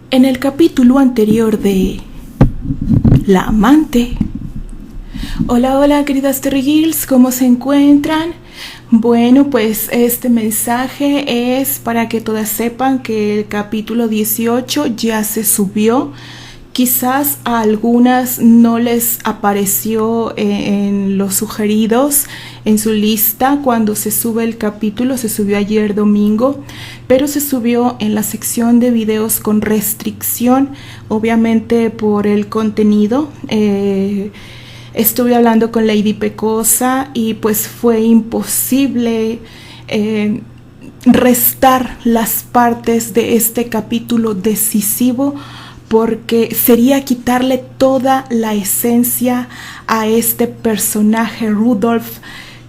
En el capítulo anterior de La Amante. Hola queridas Terry Girls, ¿cómo se encuentran? Bueno, pues este mensaje es para que todas sepan que el capítulo 18 ya se subió. Quizás a algunas no les apareció en los sugeridos, en su lista cuando se sube el capítulo. Se subió ayer domingo, pero se subió en la sección de videos con restricción, obviamente por el contenido. Estuve hablando con Lady Pecosa y pues fue imposible restar las partes de este capítulo decisivo, porque sería quitarle toda la esencia a este personaje Rudolph,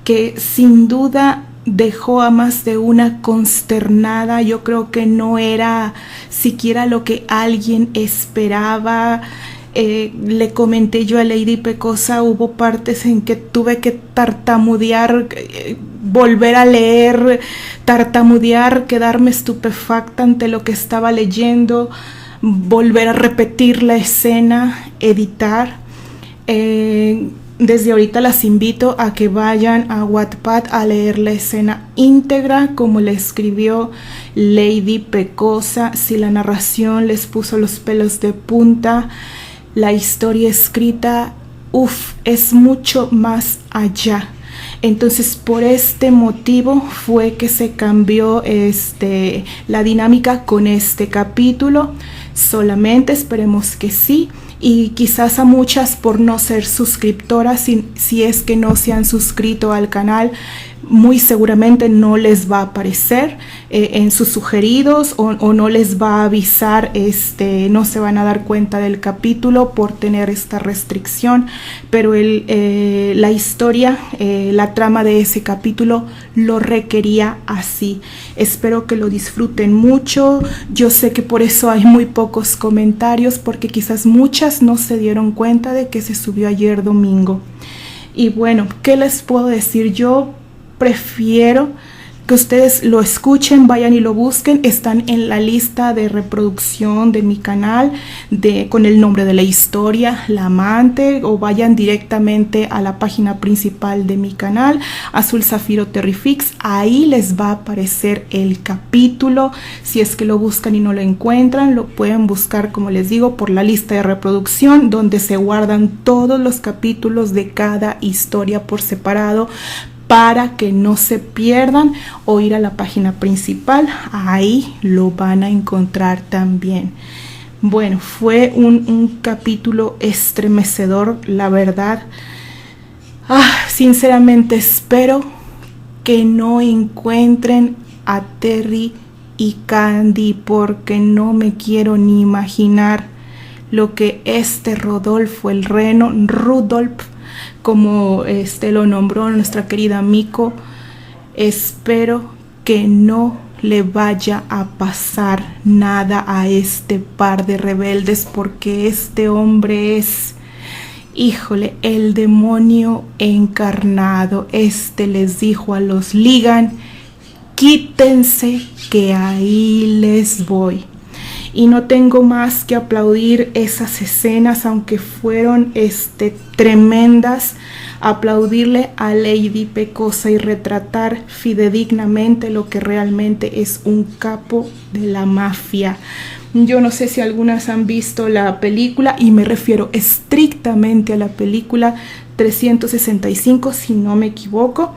que sin duda dejó a más de una consternada. Yo creo que no era siquiera lo que alguien esperaba. Le comenté yo a Lady Pecosa, hubo partes en que tuve que tartamudear, volver a leer, tartamudear, quedarme estupefacta ante lo que estaba leyendo, volver a repetir la escena, editar. Desde ahorita las invito a que vayan a Wattpad a leer la escena íntegra como la escribió Lady Pecosa. Si la narración les puso los pelos de punta, la historia escrita, es mucho más allá. Entonces, por este motivo fue que se cambió la dinámica con este capítulo. Solamente esperemos que sí. Y quizás a muchas por no ser suscriptoras, si es que no se han suscrito al canal, muy seguramente no les va a aparecer en sus sugeridos o no les va a avisar, no se van a dar cuenta del capítulo por tener esta restricción, pero la historia, la trama de ese capítulo lo requería así. Espero que lo disfruten mucho. Yo sé que por eso hay muy pocos comentarios, porque quizás muchas no se dieron cuenta de que se subió ayer domingo. Y bueno, ¿qué les puedo decir? Yo prefiero que ustedes lo escuchen, vayan y lo busquen. Están en la lista de reproducción de mi canal con el nombre de la historia, La Amante, o vayan directamente a la página principal de mi canal, Azul Zafiro Terrifix. Ahí les va a aparecer el capítulo. Si es que lo buscan y no lo encuentran, lo pueden buscar, como les digo, por la lista de reproducción, donde se guardan todos los capítulos de cada historia por separado, para que no se pierdan, o ir a la página principal, ahí lo van a encontrar también. Bueno, fue un capítulo estremecedor, la verdad. Sinceramente espero que no encuentren a Terry y Candy, porque no me quiero ni imaginar lo que Rodolfo el Reno, Rudolph, como lo nombró nuestra querida Miko. Espero que no le vaya a pasar nada a este par de rebeldes, porque este hombre es, híjole, el demonio encarnado. Les dijo a los Ligan: quítense que ahí les voy. Y no tengo más que aplaudir esas escenas, aunque fueron tremendas. Aplaudirle a Lady Pecosa y retratar fidedignamente lo que realmente es un capo de la mafia. Yo no sé si algunas han visto la película, y me refiero estrictamente a la película 365, si no me equivoco.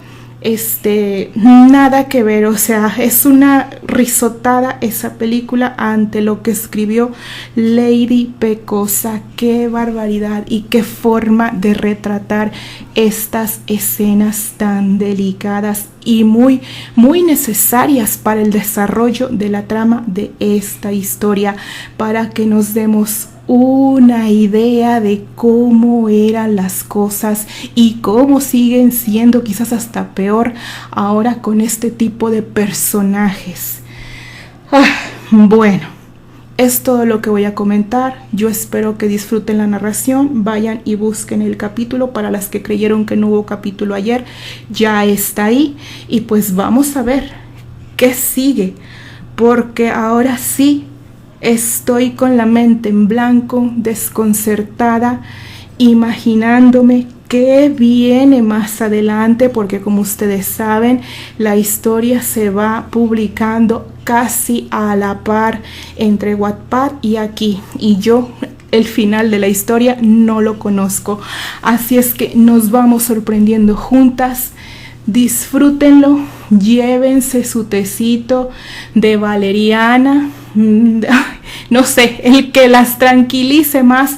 Nada que ver, o sea, es una risotada esa película ante lo que escribió Lady Pecosa. Qué barbaridad y qué forma de retratar estas escenas tan delicadas y muy, muy necesarias para el desarrollo de la trama de esta historia, para que nos demos una idea de cómo eran las cosas y cómo siguen siendo, quizás hasta peor ahora con este tipo de personajes. Bueno, es todo lo que voy a comentar. Yo espero que disfruten la narración. Vayan y busquen el capítulo. Para las que creyeron que no hubo capítulo ayer, ya está ahí. Y pues vamos a ver qué sigue, porque ahora sí Estoy con la mente en blanco, desconcertada, imaginándome qué viene más adelante, porque como ustedes saben, la historia se va publicando casi a la par entre Wattpad y aquí, y yo el final de la historia no lo conozco, así es que nos vamos sorprendiendo juntas. Disfrútenlo, llévense su tecito de valeriana, no sé, el que las tranquilice más,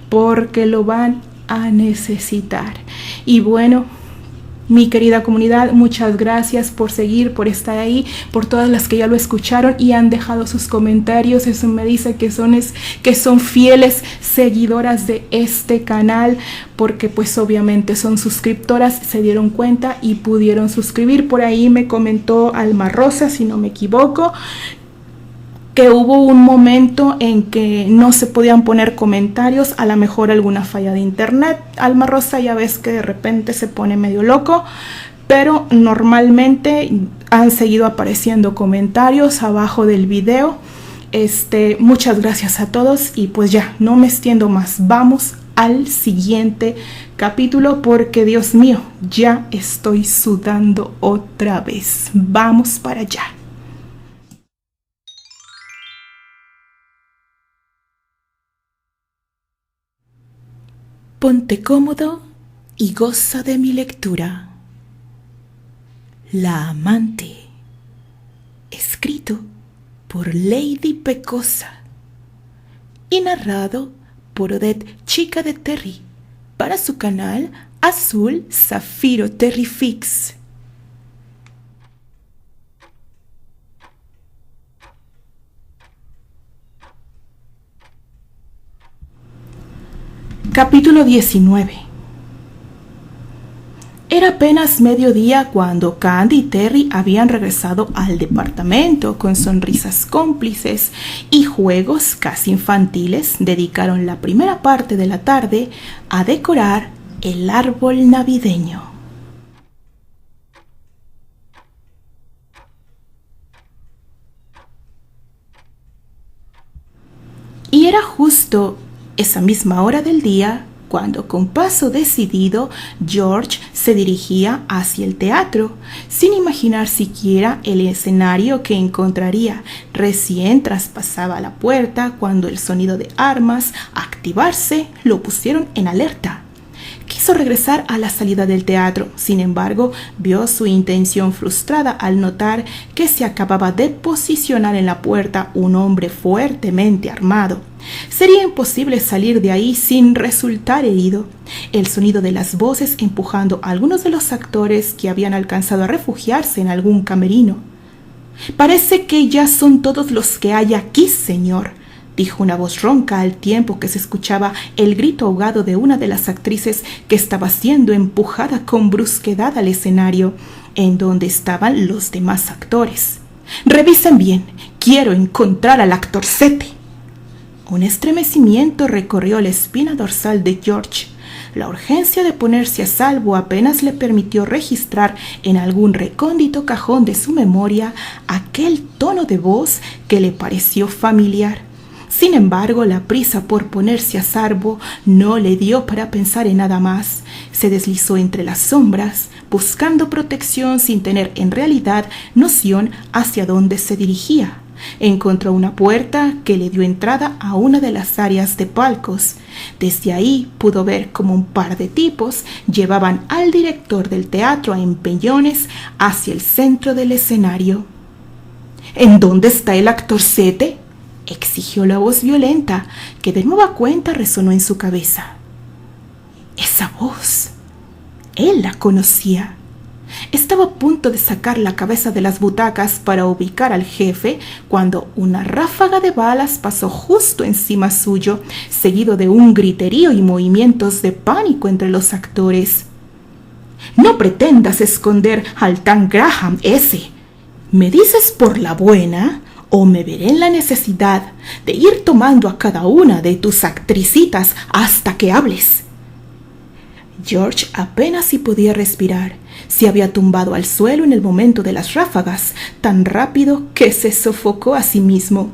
porque lo van a necesitar. Y bueno, mi querida comunidad, muchas gracias por seguir, por estar ahí, por todas las que ya lo escucharon y han dejado sus comentarios. Eso me dice que son fieles seguidoras de este canal, porque pues obviamente son suscriptoras, se dieron cuenta y pudieron suscribir. Por ahí me comentó Alma Rosa, si no me equivoco, que hubo un momento en que no se podían poner comentarios, a lo mejor alguna falla de internet. Alma Rosa, ya ves que de repente se pone medio loco, pero normalmente han seguido apareciendo comentarios abajo del video. Muchas gracias a todos y pues ya, no me extiendo más, vamos al siguiente capítulo, porque Dios mío, ya estoy sudando otra vez. Vamos para allá. Ponte cómodo y goza de mi lectura. La amante, escrito por Lady Pecosa y narrado por Odette Chica de Terry para su canal Azul Zafiro Terrifix. Capítulo 19. Era apenas mediodía cuando Candy y Terry habían regresado al departamento con sonrisas cómplices y juegos casi infantiles. Dedicaron la primera parte de la tarde a decorar el árbol navideño. Y era justo esa misma hora del día cuando, con paso decidido, George se dirigía hacia el teatro, sin imaginar siquiera el escenario que encontraría. Recién traspasaba la puerta cuando el sonido de armas activarse lo pusieron en alerta. Quiso regresar a la salida del teatro, sin embargo, vio su intención frustrada al notar que se acababa de posicionar en la puerta un hombre fuertemente armado. Sería imposible salir de ahí sin resultar herido. El sonido de las voces empujando a algunos de los actores que habían alcanzado a refugiarse en algún camerino. «Parece que ya son todos los que hay aquí, señor», dijo una voz ronca al tiempo que se escuchaba el grito ahogado de una de las actrices que estaba siendo empujada con brusquedad al escenario, en donde estaban los demás actores. «Revisen bien, quiero encontrar al actorcete». Un estremecimiento recorrió la espina dorsal de George. La urgencia de ponerse a salvo apenas le permitió registrar en algún recóndito cajón de su memoria aquel tono de voz que le pareció familiar. Sin embargo, la prisa por ponerse a salvo no le dio para pensar en nada más. Se deslizó entre las sombras, buscando protección sin tener en realidad noción hacia dónde se dirigía. Encontró una puerta que le dio entrada a una de las áreas de palcos. Desde ahí pudo ver cómo un par de tipos llevaban al director del teatro a empellones hacia el centro del escenario. «¿En dónde está el actorcete?», exigió la voz violenta, que de nueva cuenta resonó en su cabeza. Esa voz, él la conocía. Estaba a punto de sacar la cabeza de las butacas para ubicar al jefe cuando una ráfaga de balas pasó justo encima suyo, seguido de un griterío y movimientos de pánico entre los actores. «No pretendas esconder al tan Graham ese. ¿Me dices por la buena o me veré en la necesidad de ir tomando a cada una de tus actricitas hasta que hables?» George apenas si podía respirar. Se había tumbado al suelo en el momento de las ráfagas, tan rápido que se sofocó a sí mismo.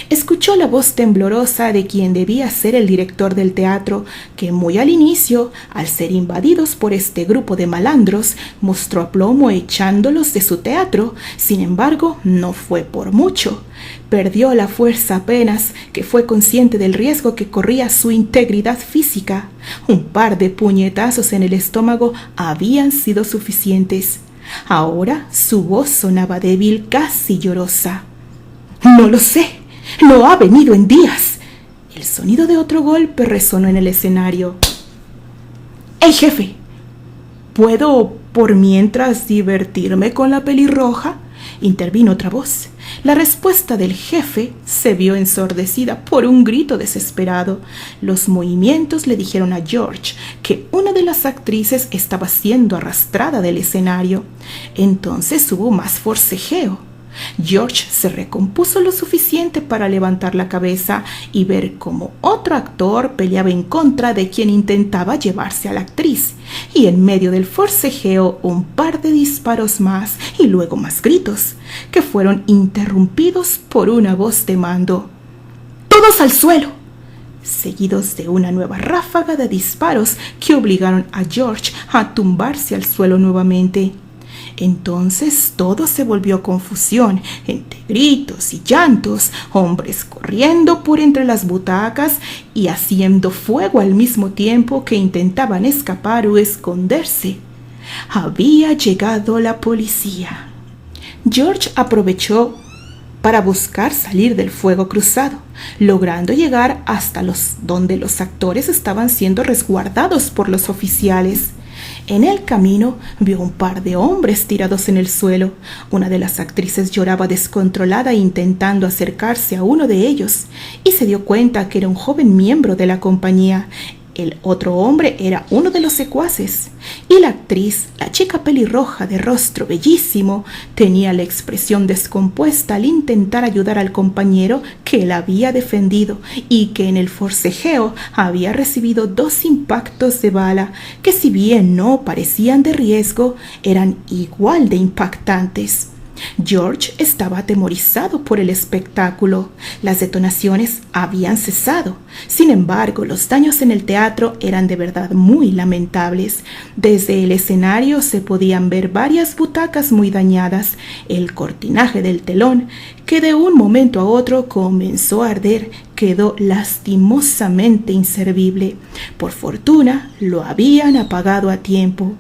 escuchó la voz temblorosa de quien debía ser el director del teatro, que muy al inicio, al ser invadidos por este grupo de malandros, mostró aplomo echándolos de su teatro. Sin embargo, no fue por mucho. Perdió la fuerza apenas que fue consciente del riesgo que corría su integridad física. Un par de puñetazos en el estómago habían sido suficientes. Ahora su voz sonaba débil, casi llorosa. «No lo sé, no ha venido en días». El sonido de otro golpe resonó en el escenario. «¡Hey, jefe! ¿Puedo por mientras divertirme con la pelirroja?», intervino otra voz. La respuesta del jefe se vio ensordecida por un grito desesperado. Los movimientos le dijeron a George que una de las actrices estaba siendo arrastrada del escenario. Entonces hubo más forcejeo. George se recompuso lo suficiente para levantar la cabeza y ver cómo otro actor peleaba en contra de quien intentaba llevarse a la actriz, y en medio del forcejeo un par de disparos más y luego más gritos, que fueron interrumpidos por una voz de mando. «¡Todos al suelo!», seguidos de una nueva ráfaga de disparos que obligaron a George a tumbarse al suelo nuevamente. Entonces todo se volvió confusión, entre gritos y llantos, hombres corriendo por entre las butacas y haciendo fuego al mismo tiempo que intentaban escapar o esconderse. Había llegado la policía. George aprovechó para buscar salir del fuego cruzado, logrando llegar hasta donde los actores estaban siendo resguardados por los oficiales. En el camino vio un par de hombres tirados en el suelo. Una de las actrices lloraba descontrolada intentando acercarse a uno de ellos y se dio cuenta que era un joven miembro de la compañía. El otro hombre era uno de los secuaces y la actriz, la chica pelirroja de rostro bellísimo, tenía la expresión descompuesta al intentar ayudar al compañero que la había defendido y que en el forcejeo había recibido 2 impactos de bala que, si bien no parecían de riesgo, eran igual de impactantes. George estaba atemorizado por el espectáculo. Las detonaciones habían cesado. Sin embargo, los daños en el teatro eran de verdad muy lamentables. Desde el escenario se podían ver varias butacas muy dañadas. El cortinaje del telón, que de un momento a otro comenzó a arder, quedó lastimosamente inservible. Por fortuna, lo habían apagado a tiempo.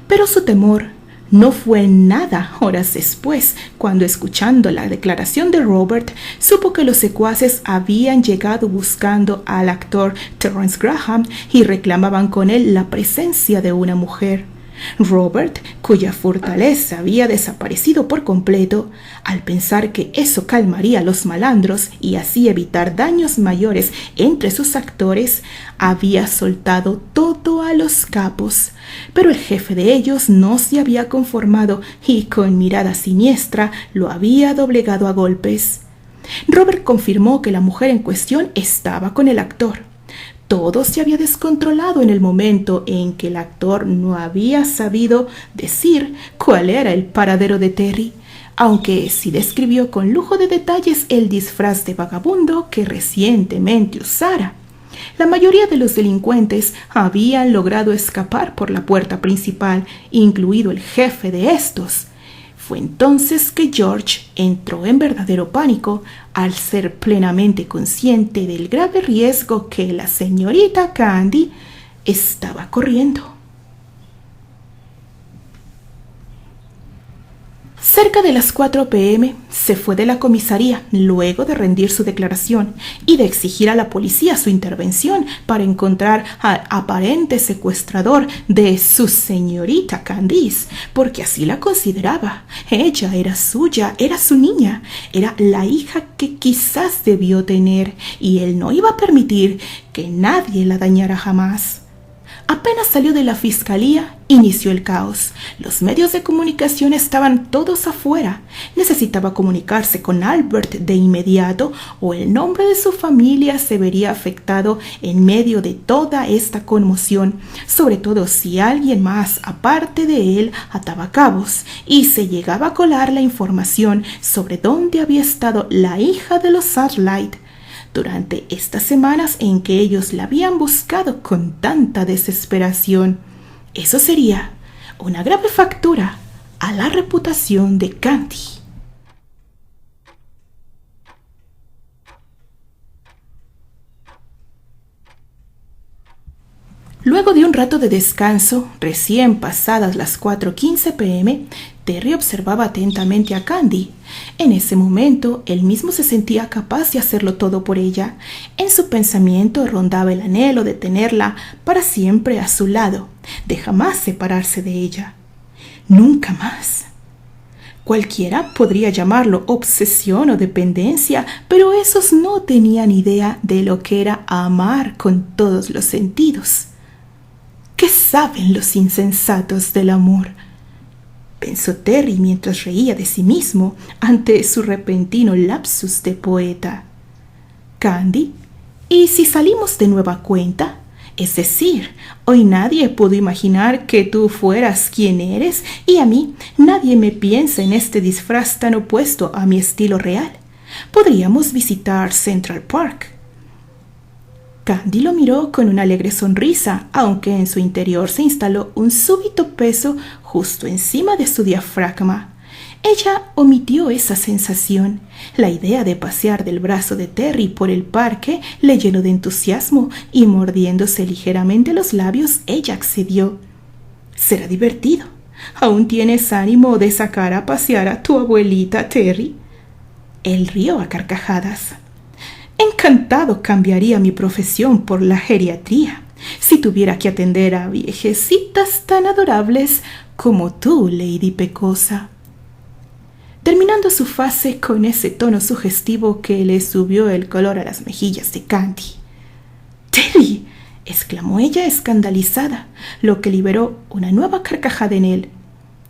Pero su temor no fue nada horas después, cuando, escuchando la declaración de Robert, supo que los secuaces habían llegado buscando al actor Terrence Graham y reclamaban con él la presencia de una mujer. Robert, cuya fortaleza había desaparecido por completo, al pensar que eso calmaría a los malandros y así evitar daños mayores entre sus actores, había soltado todo a los capos. Pero el jefe de ellos no se había conformado y con mirada siniestra lo había doblegado a golpes. Robert confirmó que la mujer en cuestión estaba con el actor. Todo se había descontrolado en el momento en que el actor no había sabido decir cuál era el paradero de Terry, aunque sí describió con lujo de detalles el disfraz de vagabundo que recientemente usara. La mayoría de los delincuentes habían logrado escapar por la puerta principal, incluido el jefe de estos. Fue entonces que George entró en verdadero pánico al ser plenamente consciente del grave riesgo que la señorita Candy estaba corriendo. Cerca de las 4 p.m. se fue de la comisaría luego de rendir su declaración y de exigir a la policía su intervención para encontrar al aparente secuestrador de su señorita Candice, porque así la consideraba. Ella era suya, era su niña, era la hija que quizás debió tener y él no iba a permitir que nadie la dañara jamás. Apenas salió de la fiscalía, inició el caos. Los medios de comunicación estaban todos afuera. Necesitaba comunicarse con Albert de inmediato o el nombre de su familia se vería afectado en medio de toda esta conmoción, sobre todo si alguien más, aparte de él, ataba cabos y se llegaba a colar la información sobre dónde había estado la hija de los Satellite durante estas semanas en que ellos la habían buscado con tanta desesperación. Eso sería una grave factura a la reputación de Candy. Luego de un rato de descanso, recién pasadas las 4:15 p.m., Terry observaba atentamente a Candy. En ese momento, él mismo se sentía capaz de hacerlo todo por ella. En su pensamiento rondaba el anhelo de tenerla para siempre a su lado, de jamás separarse de ella. Nunca más. Cualquiera podría llamarlo obsesión o dependencia, pero esos no tenían idea de lo que era amar con todos los sentidos. ¿Qué saben los insensatos del amor?, pensó Terry mientras reía de sí mismo ante su repentino lapsus de poeta. Candy, ¿y si salimos de nueva cuenta? Es decir, hoy nadie pudo imaginar que tú fueras quien eres y a mí nadie me piensa en este disfraz tan opuesto a mi estilo real. Podríamos visitar Central Park. Candy lo miró con una alegre sonrisa, aunque en su interior se instaló un súbito peso justo encima de su diafragma. Ella omitió esa sensación. La idea de pasear del brazo de Terry por el parque le llenó de entusiasmo y mordiéndose ligeramente los labios, ella accedió. Será divertido. ¿Aún tienes ánimo de sacar a pasear a tu abuelita, Terry? Él rió a carcajadas. Encantado cambiaría mi profesión por la geriatría, si tuviera que atender a viejecitas tan adorables como tú, Lady Pecosa. Terminando su frase con ese tono sugestivo que le subió el color a las mejillas de Candy. «¡Terry!», exclamó ella escandalizada, lo que liberó una nueva carcajada en él.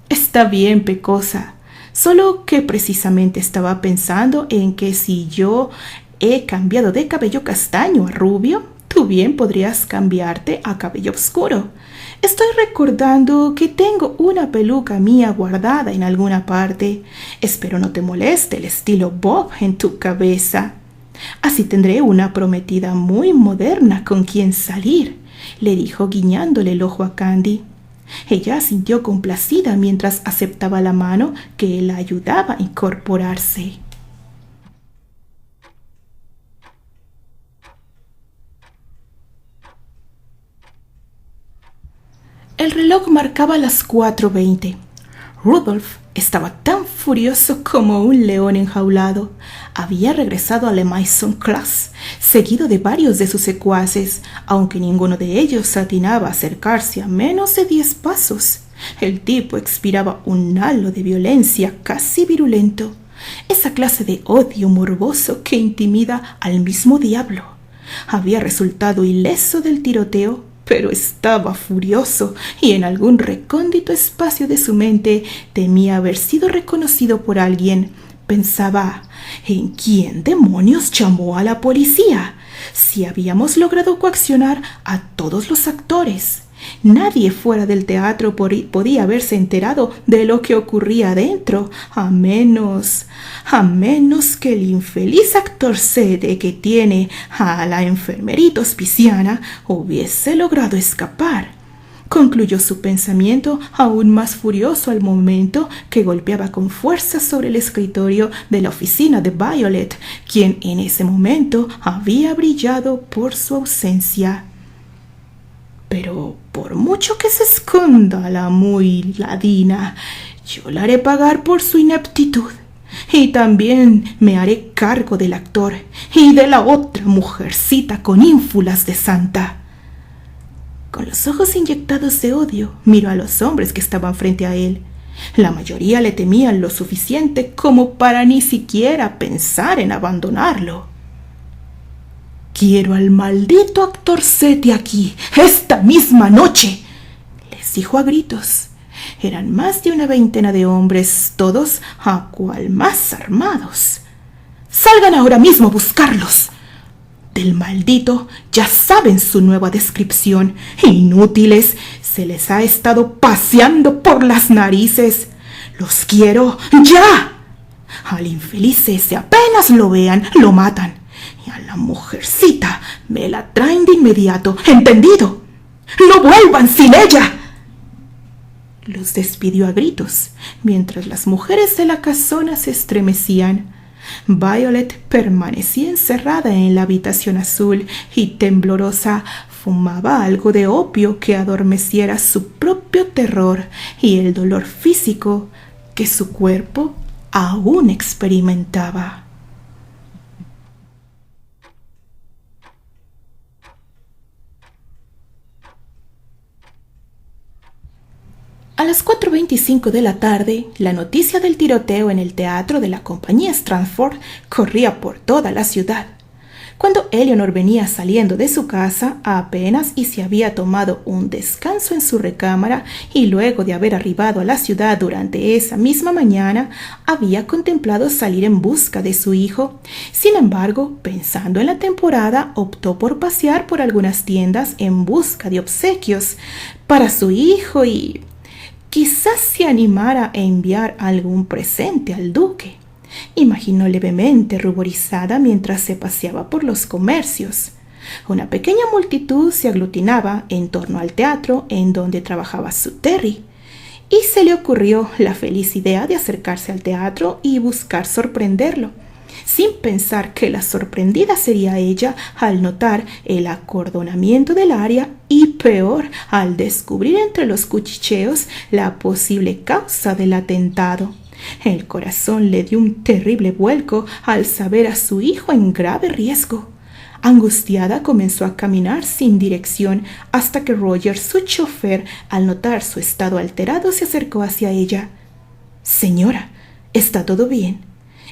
«Está bien, Pecosa, solo que precisamente estaba pensando en que si yo he cambiado de cabello castaño a rubio, tú bien podrías cambiarte a cabello oscuro. Estoy recordando que tengo una peluca mía guardada en alguna parte. Espero no te moleste el estilo bob en tu cabeza. Así tendré una prometida muy moderna con quien salir», le dijo guiñándole el ojo a Candy. Ella sintió complacida mientras aceptaba la mano que la ayudaba a incorporarse. El reloj marcaba las 4:20. Rudolph estaba tan furioso como un león enjaulado. Había regresado a la Maison Classe, seguido de varios de sus secuaces, aunque ninguno de ellos atinaba a acercarse a menos de 10 pasos. El tipo expiraba un halo de violencia casi virulento, esa clase de odio morboso que intimida al mismo diablo. Había resultado ileso del tiroteo, pero estaba furioso y en algún recóndito espacio de su mente temía haber sido reconocido por alguien. Pensaba, ¿en quién demonios llamó a la policía? Si habíamos logrado coaccionar a todos los actores. Nadie fuera del teatro podía haberse enterado de lo que ocurría adentro, a menos que el infeliz actor Sede, que tiene a la enfermerita hospiciana, hubiese logrado escapar. Concluyó su pensamiento aún más furioso al momento que golpeaba con fuerza sobre el escritorio de la oficina de Violet, quien en ese momento había brillado por su ausencia. Pero por mucho que se esconda la muy ladina, yo la haré pagar por su ineptitud. Y también me haré cargo del actor y de la otra mujercita con ínfulas de santa. Con los ojos inyectados de odio, miró a los hombres que estaban frente a él. La mayoría le temían lo suficiente como para ni siquiera pensar en abandonarlo. «Quiero al maldito actor Seti aquí, esta misma noche», les dijo a gritos. Eran más de una veintena de hombres, todos a cual más armados. «Salgan ahora mismo a buscarlos. Del maldito ya saben su nueva descripción. Inútiles, se les ha estado paseando por las narices. Los quiero ya. Al infeliz ese apenas lo vean, lo matan. Y a la mujercita me la traen de inmediato, ¿entendido? ¡No vuelvan sin ella!». Los despidió a gritos, mientras las mujeres de la casona se estremecían. Violet permanecía encerrada en la habitación azul y temblorosa fumaba algo de opio que adormeciera su propio terror y el dolor físico que su cuerpo aún experimentaba. A las 4:25 de la tarde, la noticia del tiroteo en el teatro de la compañía Stratford corría por toda la ciudad. Cuando Eleanor venía saliendo de su casa, apenas y se había tomado un descanso en su recámara y luego de haber arribado a la ciudad durante esa misma mañana, había contemplado salir en busca de su hijo. Sin embargo, pensando en la temporada, optó por pasear por algunas tiendas en busca de obsequios para su hijo y quizás se animara a enviar algún presente al duque. Imaginó levemente ruborizada mientras se paseaba por los comercios. Una pequeña multitud se aglutinaba en torno al teatro en donde trabajaba Sue Terry, y se le ocurrió la feliz idea de acercarse al teatro y buscar sorprenderlo, sin pensar que la sorprendida sería ella al notar el acordonamiento del área y, peor, al descubrir entre los cuchicheos la posible causa del atentado. El corazón le dio un terrible vuelco al saber a su hijo en grave riesgo. Angustiada, comenzó a caminar sin dirección hasta que Roger, su chofer, al notar su estado alterado, se acercó hacia ella. «Señora, ¿está todo bien?».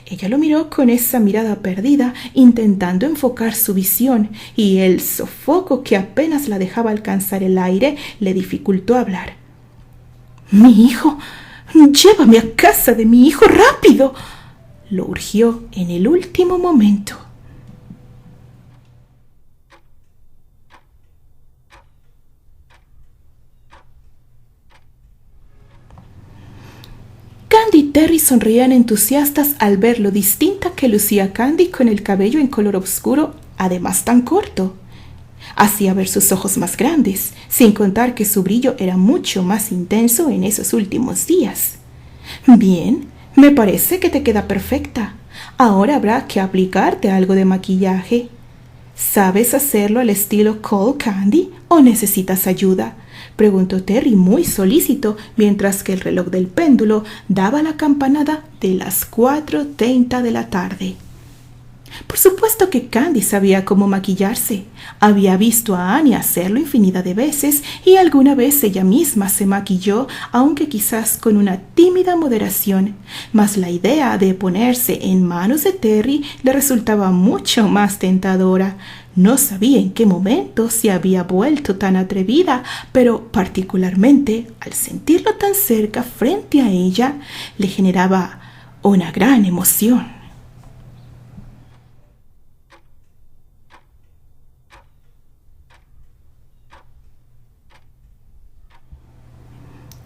Ella lo miró con esa mirada perdida, intentando enfocar su visión, y el sofoco que apenas la dejaba alcanzar el aire le dificultó hablar. «Mi hijo, llévame a casa de mi hijo rápido», lo urgió en el último momento. Candy y Terry sonreían entusiastas al ver lo distinta que lucía Candy con el cabello en color oscuro, además tan corto. Hacía ver sus ojos más grandes, sin contar que su brillo era mucho más intenso en esos últimos días. «Bien, me parece que te queda perfecta. Ahora habrá que aplicarte algo de maquillaje. ¿Sabes hacerlo al estilo Cole Candy o necesitas ayuda?», preguntó Terry muy solícito mientras que el reloj del péndulo daba la campanada de las 4:30 de la tarde. Por supuesto que Candy sabía cómo maquillarse. Había visto a Annie hacerlo infinidad de veces y alguna vez ella misma se maquilló, aunque quizás con una tímida moderación. Mas la idea de ponerse en manos de Terry le resultaba mucho más tentadora. No sabía en qué momento se había vuelto tan atrevida, pero particularmente al sentirlo tan cerca frente a ella, le generaba una gran emoción.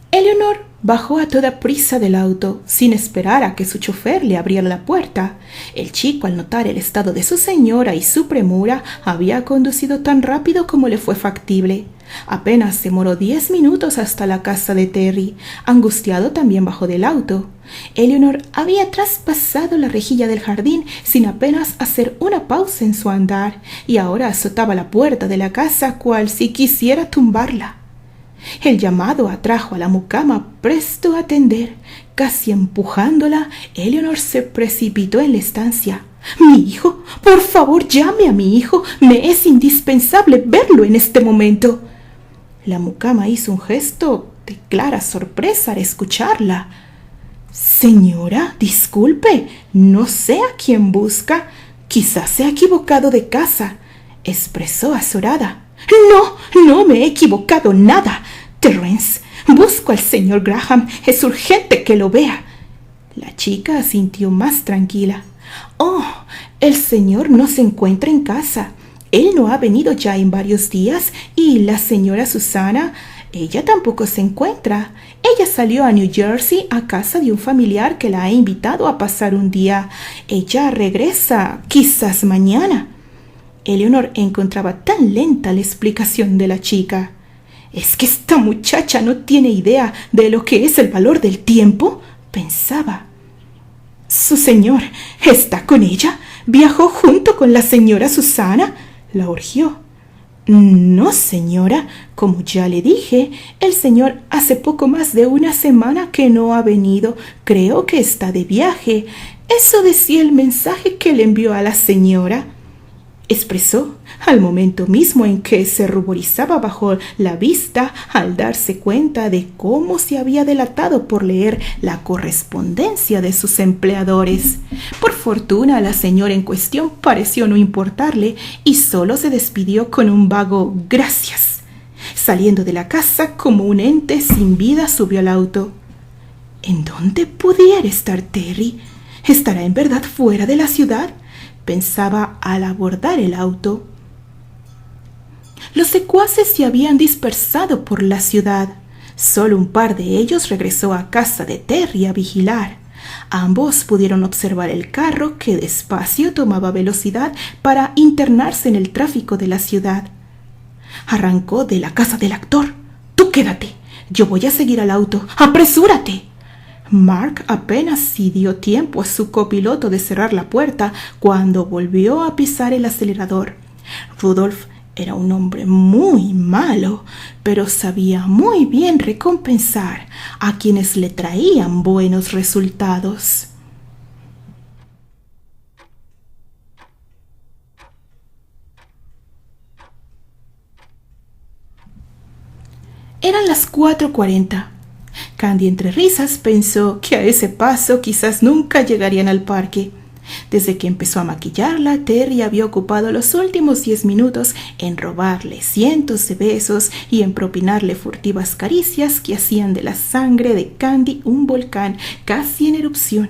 Eleanor bajó a toda prisa del auto, sin esperar a que su chofer le abriera la puerta. El chico, al notar el estado de su señora y su premura, había conducido tan rápido como le fue factible. Apenas demoró 10 minutos hasta la casa de Terry. Angustiado, también bajó del auto. Eleanor había traspasado la rejilla del jardín sin apenas hacer una pausa en su andar, y ahora azotaba la puerta de la casa cual si quisiera tumbarla. El llamado atrajo a la mucama presto a atender. Casi empujándola, Eleanor se precipitó en la estancia. «Mi hijo, por favor, llame a mi hijo. Me es indispensable verlo en este momento». La mucama hizo un gesto de clara sorpresa al escucharla. «Señora, disculpe, no sé a quién busca. Quizás se ha equivocado de casa. expresó azorada. No me he equivocado nada. Terence, busco al señor Graham. Es urgente que lo vea. La chica asintió más tranquila. Oh, el señor no se encuentra en casa. Él no ha venido ya en varios días y la señora Susana, ella tampoco se encuentra. Ella salió a New Jersey a casa de un familiar que la ha invitado a pasar un día. Ella regresa quizás mañana. Eleanor encontraba tan lenta la explicación de la chica. ¿Es que esta muchacha no tiene idea de lo que es el valor del tiempo?, pensaba. ¿Su señor está con ella? ¿Viajó junto con la señora Susana?, la urgió. No, señora, como ya le dije, el señor hace poco más de una semana que no ha venido. Creo que está de viaje. Eso decía el mensaje que le envió a la señora, expresó al momento mismo en que se ruborizaba bajo la vista al darse cuenta de cómo se había delatado por leer la correspondencia de sus empleadores. Por fortuna, la señora en cuestión pareció no importarle y solo se despidió con un vago gracias. Saliendo de la casa como un ente sin vida, subió al auto. ¿En dónde pudiera estar Terry? ¿Estará en verdad fuera de la ciudad?, pensaba al abordar el auto. Los secuaces se habían dispersado por la ciudad. Solo un par de ellos regresó a casa de Terry a vigilar. Ambos pudieron observar el carro que despacio tomaba velocidad para internarse en el tráfico de la ciudad. Arrancó de la casa del actor. «Tú quédate. Yo voy a seguir al auto. ¡Apresúrate!». Mark apenas si dio tiempo a su copiloto de cerrar la puerta cuando volvió a pisar el acelerador. Rudolph era un hombre muy malo, pero sabía muy bien recompensar a quienes le traían buenos resultados. Eran las 4:40. Candy, entre risas, pensó que a ese paso quizás nunca llegarían al parque. Desde que empezó a maquillarla, Terry había ocupado los últimos 10 minutos en robarle cientos de besos y en propinarle furtivas caricias que hacían de la sangre de Candy un volcán casi en erupción.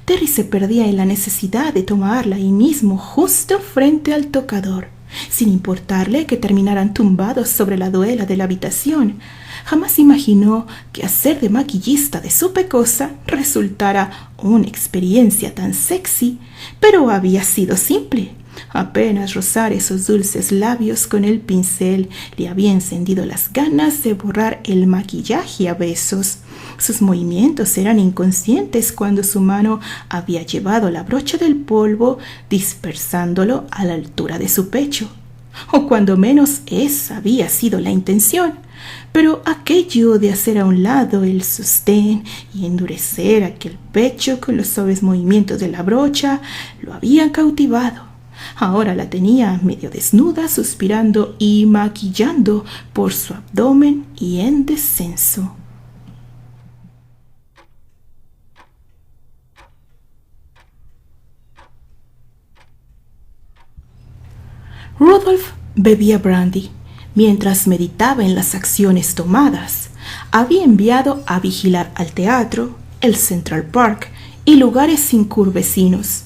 Terry se perdía en la necesidad de tomarla ahí mismo, justo frente al tocador, sin importarle que terminaran tumbados sobre la duela de la habitación. Jamás imaginó que hacer de maquillista de su pecosa resultara una experiencia tan sexy, pero había sido simple. Apenas rozar esos dulces labios con el pincel le había encendido las ganas de borrar el maquillaje a besos. Sus movimientos eran inconscientes cuando su mano había llevado la brocha del polvo, dispersándolo a la altura de su pecho. O cuando menos esa había sido la intención. Pero aquello de hacer a un lado el sostén y endurecer aquel pecho con los suaves movimientos de la brocha lo habían cautivado. Ahora la tenía medio desnuda, suspirando y maquillando por su abdomen y en descenso. Rudolph bebía brandy. Mientras meditaba en las acciones tomadas, había enviado a vigilar al teatro, el Central Park y lugares incurvecinos.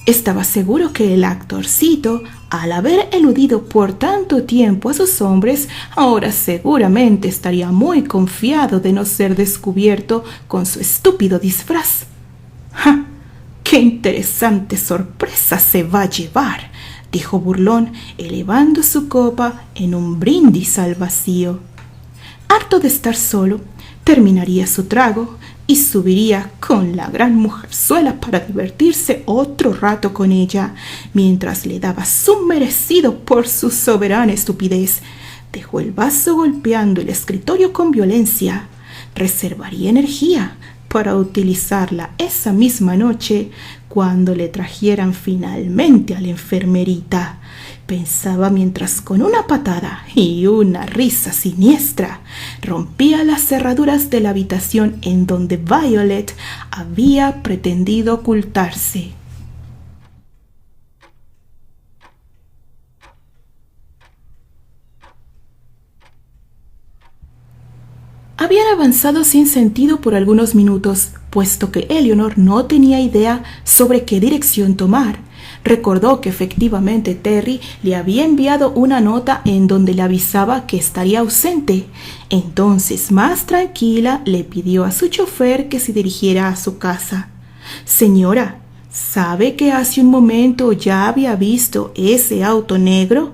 Estaba seguro que el actorcito, al haber eludido por tanto tiempo a sus hombres, ahora seguramente estaría muy confiado de no ser descubierto con su estúpido disfraz. ¡Ja! ¡Qué interesante sorpresa se va a llevar!, dijo burlón, elevando su copa en un brindis al vacío. Harto de estar solo, terminaría su trago y subiría con la gran mujerzuela para divertirse otro rato con ella, mientras le daba su merecido por su soberana estupidez. Dejó el vaso golpeando el escritorio con violencia. Reservaría energía para utilizarla esa misma noche cuando le trajeran finalmente a la enfermerita, pensaba mientras con una patada y una risa siniestra rompía las cerraduras de la habitación en donde Violet había pretendido ocultarse. Habían avanzado sin sentido por algunos minutos, puesto que Eleanor no tenía idea sobre qué dirección tomar. Recordó que efectivamente Terry le había enviado una nota en donde le avisaba que estaría ausente. Entonces, más tranquila, le pidió a su chofer que se dirigiera a su casa. «Señora, ¿sabe que hace un momento ya había visto ese auto negro?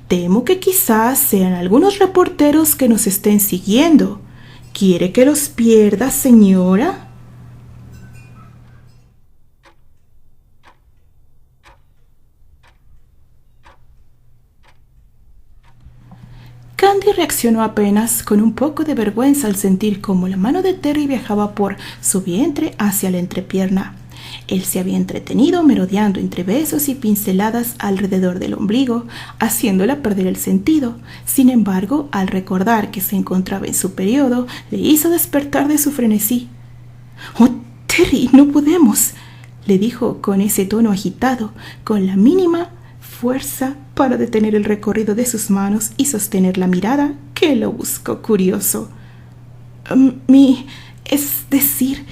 Temo que quizás sean algunos reporteros que nos estén siguiendo. ¿Quiere que los pierda, señora?» Candy reaccionó apenas, con un poco de vergüenza al sentir cómo la mano de Terry viajaba por su vientre hacia la entrepierna. Él se había entretenido merodeando entre besos y pinceladas alrededor del ombligo, haciéndola perder el sentido. Sin embargo, al recordar que se encontraba en su periodo, le hizo despertar de su frenesí. «Oh, Terry, no podemos», le dijo con ese tono agitado, con la mínima fuerza para detener el recorrido de sus manos y sostener la mirada que lo buscó curioso. Es decir,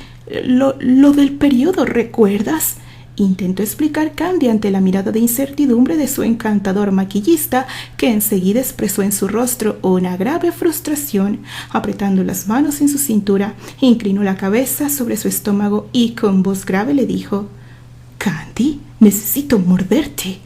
lo del periodo, ¿recuerdas?», intentó explicar Candy ante la mirada de incertidumbre de su encantador maquillista, que enseguida expresó en su rostro una grave frustración. Apretando las manos en su cintura, inclinó la cabeza sobre su estómago y con voz grave le dijo: «Candy, necesito morderte».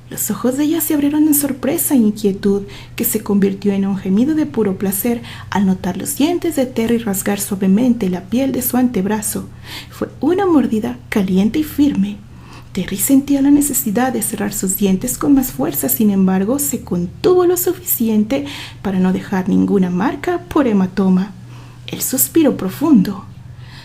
Los ojos de ella se abrieron en sorpresa e inquietud, que se convirtió en un gemido de puro placer al notar los dientes de Terry rasgar suavemente la piel de su antebrazo. Fue una mordida caliente y firme. Terry sentía la necesidad de cerrar sus dientes con más fuerza, sin embargo, se contuvo lo suficiente para no dejar ninguna marca por hematoma. Él suspiró profundo.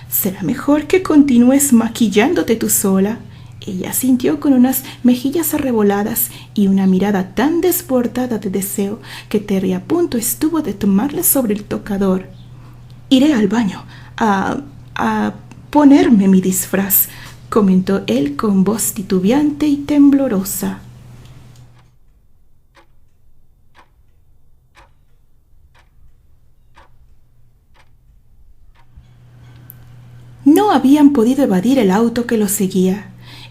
«Será mejor que continúes maquillándote tú sola». Ella sintió con unas mejillas arreboladas y una mirada tan desbordada de deseo que Terry a punto estuvo de tomarle sobre el tocador. «Iré al baño a ponerme mi disfraz», comentó él con voz titubeante y temblorosa. No habían podido evadir el auto que los seguía.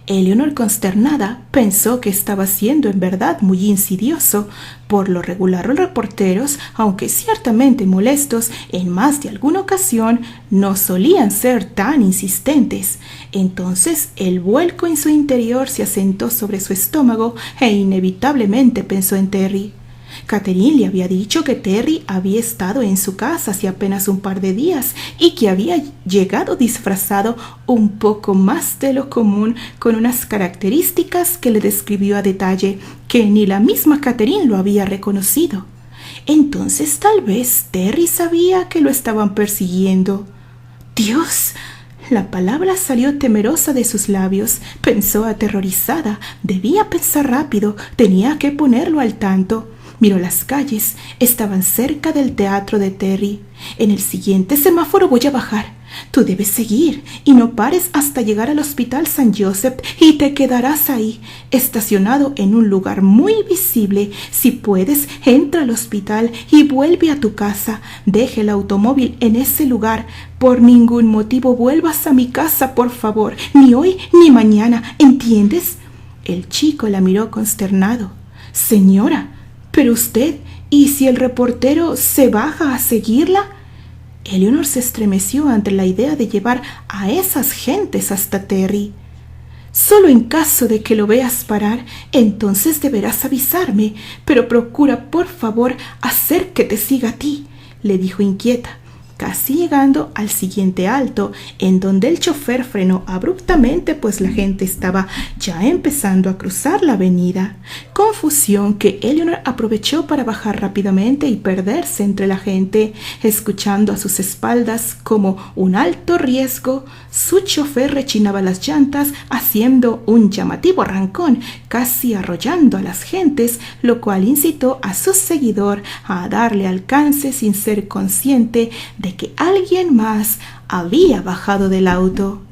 Eleanor, consternada, pensó que estaba siendo en verdad muy insidioso. Por lo regular, los reporteros, aunque ciertamente molestos en más de alguna ocasión, no solían ser tan insistentes. Entonces el vuelco en su interior se asentó sobre su estómago e inevitablemente pensó en Terry. Catherine le había dicho que Terry había estado en su casa hace apenas un par de días y que había llegado disfrazado un poco más de lo común, con unas características que le describió a detalle, que ni la misma Catherine lo había reconocido. Entonces tal vez Terry sabía que lo estaban persiguiendo. «¡Dios!». La palabra salió temerosa de sus labios. Pensó aterrorizada. Debía pensar rápido. Tenía que ponerlo al tanto. Miró las calles. Estaban cerca del teatro de Terry. «En el siguiente semáforo voy a bajar. Tú debes seguir y no pares hasta llegar al Hospital St. Joseph y te quedarás ahí, estacionado en un lugar muy visible. Si puedes, entra al hospital y vuelve a tu casa. Deje el automóvil en ese lugar. Por ningún motivo vuelvas a mi casa, por favor, ni hoy ni mañana, ¿entiendes?». El chico la miró consternado. «Señora, pero usted, ¿y si el reportero se baja a seguirla?». Eleanor se estremeció ante la idea de llevar a esas gentes hasta Terry. «Solo en caso de que lo veas parar, entonces deberás avisarme, pero procura por favor hacer que te siga a ti», le dijo inquieta, casi llegando al siguiente alto, en donde el chofer frenó abruptamente, pues la gente estaba ya empezando a cruzar la avenida. Confusión que Eleanor aprovechó para bajar rápidamente y perderse entre la gente, escuchando a sus espaldas como un alto riesgo. Su chofer rechinaba las llantas, haciendo un llamativo arrancón, casi arrollando a las gentes, lo cual incitó a su seguidor a darle alcance sin ser consciente de que alguien más había bajado del auto.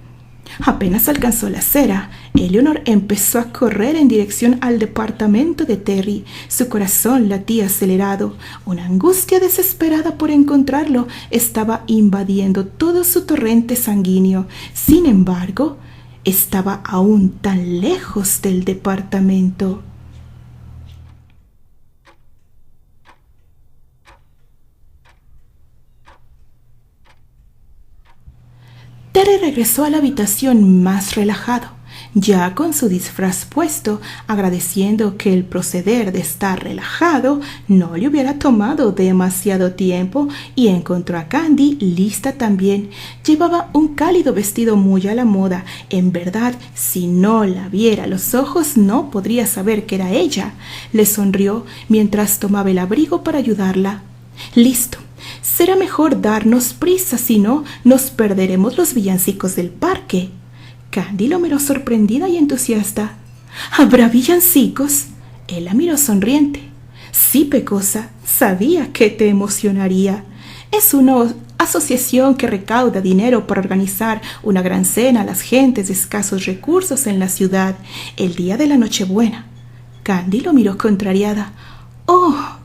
Apenas alcanzó la acera, Eleanor empezó a correr en dirección al departamento de Terry. Su corazón latía acelerado. Una angustia desesperada por encontrarlo estaba invadiendo todo su torrente sanguíneo. Sin embargo, estaba aún tan lejos del departamento. Terry regresó a la habitación más relajado, ya con su disfraz puesto, agradeciendo que el proceder de estar relajado no le hubiera tomado demasiado tiempo, y encontró a Candy lista también. Llevaba un cálido vestido muy a la moda. En verdad, si no la viera a los ojos no podría saber que era ella. Le sonrió mientras tomaba el abrigo para ayudarla. Listo. Será mejor darnos prisa, si no, nos perderemos los villancicos del parque. Candy lo miró sorprendida y entusiasta. ¿Habrá villancicos? Él la miró sonriente. Sí, Pecosa, sabía que te emocionaría. Es una asociación que recauda dinero para organizar una gran cena a las gentes de escasos recursos en la ciudad, el día de la Nochebuena. Candy lo miró contrariada. ¡Oh!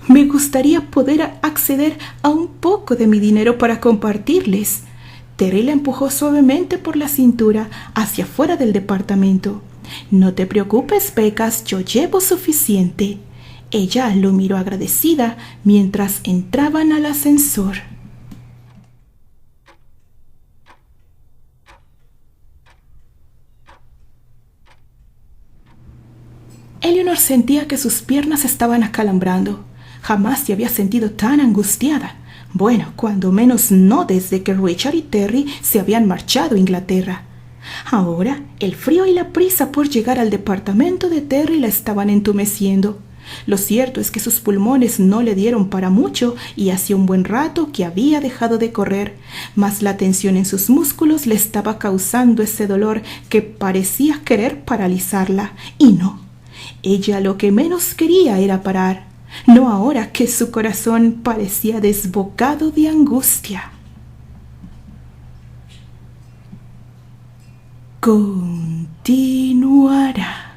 Me gustaría poder acceder a un poco de mi dinero para compartirles. Terry la empujó suavemente por la cintura hacia afuera del departamento. No te preocupes, Pecas, yo llevo suficiente. Ella lo miró agradecida mientras entraban al ascensor. Eleanor sentía que sus piernas estaban acalambrando. Jamás se había sentido tan angustiada. Bueno, cuando menos no desde que Richard y Terry se habían marchado a Inglaterra. Ahora, el frío y la prisa por llegar al departamento de Terry la estaban entumeciendo. Lo cierto es que sus pulmones no le dieron para mucho y hacía un buen rato que había dejado de correr, mas la tensión en sus músculos le estaba causando ese dolor que parecía querer paralizarla. Y no, ella lo que menos quería era parar. No ahora que su corazón parecía desbocado de angustia. Continuará.